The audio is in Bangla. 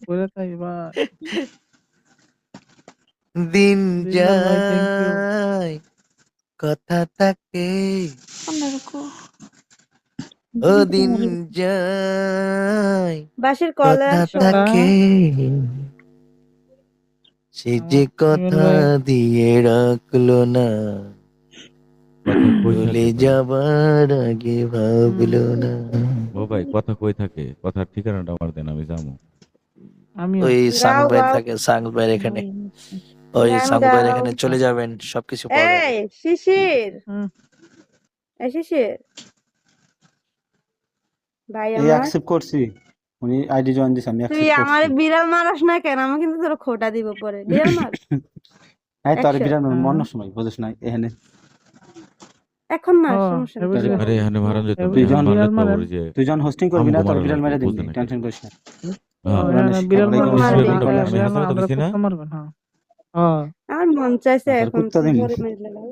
কইরা তাই ভাই। দিন দিলদার ভাই থ্যাংক ইউ। যায় কথা থাকে আপনারকো ও দিন যায় বাসের কলে কথা আসো থাকে সে যে আমার ইমন কথা ভাই দিয়ে রাখলো না কথা কই ভুলে থাকে ভাই? যাবার আগে ভাবলো না ও ভাই কথা কই থাকে? কথার ঠিকানাটা আমার দেন, আমি যাবো। আমিও ওই সাং গাও ভাই গাও থাকে, সাং ভাইয়ের এখানে। হুম, ওই গান সাং ভাইয়ের গাও এখানে চলে যাবেন, সবকিছু পাওয়া যাবে। এই শিশির হুম, এই শিশির ভাই এই আমার অ্যাকসেপ্ট করছি, উনি আইডি জয়েন দিছে, আমি তুই অ্যাকসেপ্ট আমার করছি। বিড়াল মারাস না কেন? আমি কিন্তু তোর খোটা দিব পরে। বিড়াল মার এই তোর 100 বিরান হ্যাঁ। অন্য সময় বুঝছ না, এখানে এখন মার ও, সমস্যা নেই এবার কিছু তোর- হবে আরে না। এখানে মারান যেত না, তুই এখানে যখন মারলে বিড়াল তো মারেন ওই যে তুই যখন হোস্টিং করবি না, আমগো তোর মারা বিড়াল লাগবে, মেরে দিবি, বুঝলেন নাকি? টেনশন করিস না। হ্যাঁ, ওরা সকালে বিড়াল গেলে মারবে। সেটিং করে আমি আসবি। হাসাতে আমরা দিছি না? কুত্তা মারবেন হ্যাঁ। আমার মন চাইছে তোর এখন কুত্তা তুই দিন। পরে মেরে লাগা